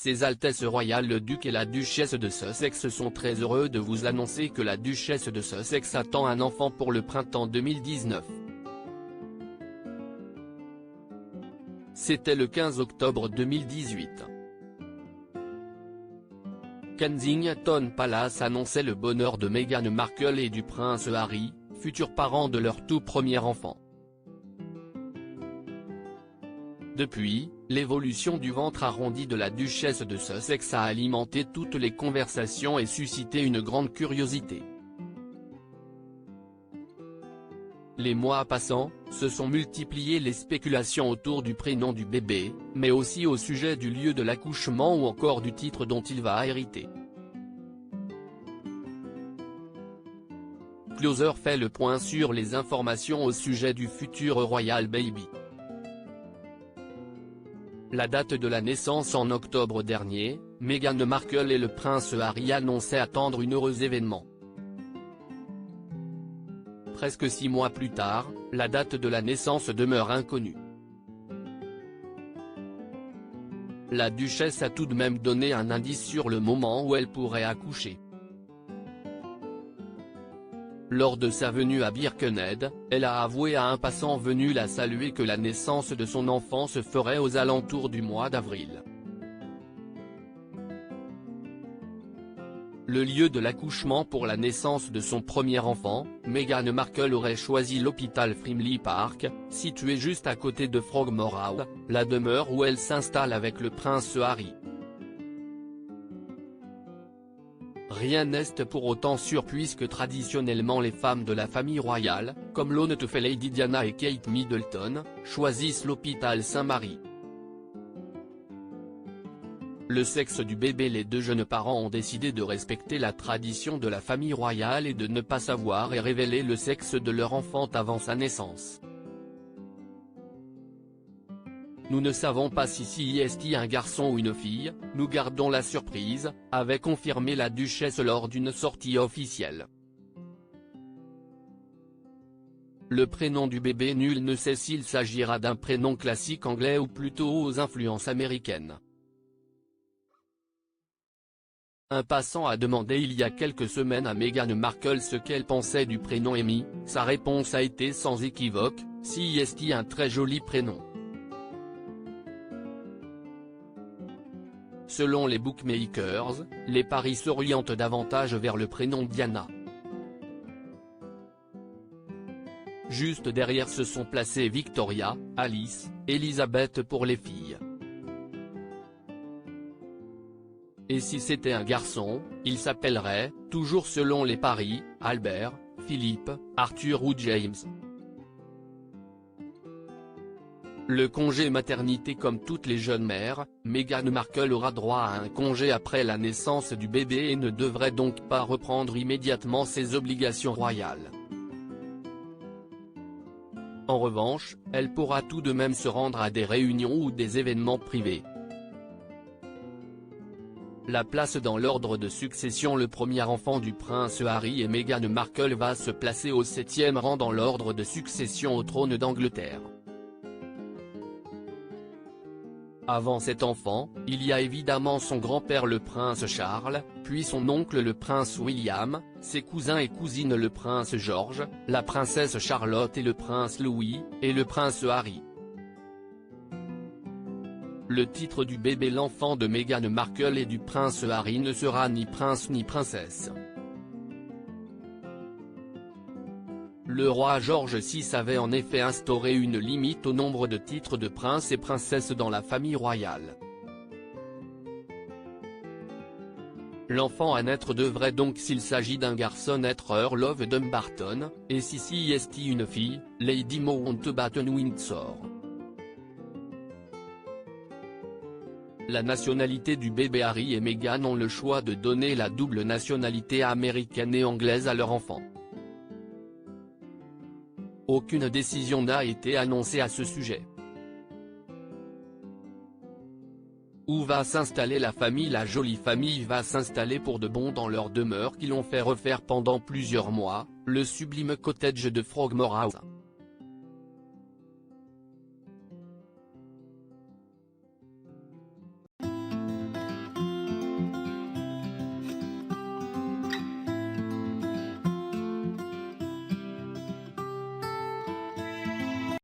Ses Altesses royales le duc et la duchesse de Sussex sont très heureux de vous annoncer que la duchesse de Sussex attend un enfant pour le printemps 2019. C'était le 15 octobre 2018. Kensington Palace annonçait le bonheur de Meghan Markle et du prince Harry, futurs parents de leur tout premier enfant. Depuis, l'évolution du ventre arrondi de la duchesse de Sussex a alimenté toutes les conversations et suscité une grande curiosité. Les mois passant, se sont multipliées les spéculations autour du prénom du bébé, mais aussi au sujet du lieu de l'accouchement ou encore du titre dont il va hériter. Closer fait le point sur les informations au sujet du futur Royal Baby. La date de la naissance en octobre dernier, Meghan Markle et le prince Harry annonçaient attendre un heureux événement. Presque 6 mois plus tard, la date de la naissance demeure inconnue. La duchesse a tout de même donné un indice sur le moment où elle pourrait accoucher. Lors de sa venue à Birkenhead, elle a avoué à un passant venu la saluer que la naissance de son enfant se ferait aux alentours du mois d'avril. Le lieu de l'accouchement pour la naissance de son premier enfant, Meghan Markle aurait choisi l'hôpital Frimley Park, situé juste à côté de Frogmore House, la demeure où elle s'installe avec le prince Harry. Rien n'est pour autant sûr puisque traditionnellement les femmes de la famille royale, comme l'honnête Lady Diana et Kate Middleton, choisissent l'hôpital Saint-Mary. Le sexe du bébé. Les deux jeunes parents ont décidé de respecter la tradition de la famille royale et de ne pas savoir et révéler le sexe de leur enfant avant sa naissance. Nous ne savons pas si c'est un garçon ou une fille, nous gardons la surprise, avait confirmé la duchesse lors d'une sortie officielle. Le prénom du bébé. Nul ne sait s'il s'agira d'un prénom classique anglais ou plutôt aux influences américaines. Un passant a demandé il y a quelques semaines à Meghan Markle ce qu'elle pensait du prénom Amy, sa réponse a été sans équivoque, c'est un très joli prénom. Selon les bookmakers, les paris s'orientent davantage vers le prénom Diana. Juste derrière se sont placés Victoria, Alice, Elizabeth pour les filles. Et si c'était un garçon, il s'appellerait, toujours selon les paris, Albert, Philippe, Arthur ou James. Le congé maternité. Comme toutes les jeunes mères, Meghan Markle aura droit à un congé après la naissance du bébé et ne devrait donc pas reprendre immédiatement ses obligations royales. En revanche, elle pourra tout de même se rendre à des réunions ou des événements privés. La place dans l'ordre de succession. Le premier enfant du prince Harry et Meghan Markle va se placer au 7e rang dans l'ordre de succession au trône d'Angleterre. Avant cet enfant, il y a évidemment son grand-père le prince Charles, puis son oncle le prince William, ses cousins et cousines le prince George, la princesse Charlotte et le prince Louis, et le prince Harry. Le titre du bébé. L'enfant de Meghan Markle et du prince Harry ne sera ni prince ni princesse. Le roi George VI avait en effet instauré une limite au nombre de titres de prince et princesse dans la famille royale. L'enfant à naître devrait donc, s'il s'agit d'un garçon, être Earl of Dumbarton, et si c'est une fille, Lady Mountbatten Windsor. La nationalité du bébé. Harry et Meghan ont le choix de donner la double nationalité américaine et anglaise à leur enfant. Aucune décision n'a été annoncée à ce sujet. Où va s'installer la famille? La jolie famille va s'installer pour de bon dans leur demeure qu'ils ont fait refaire pendant plusieurs mois, le sublime cottage de Frogmore House.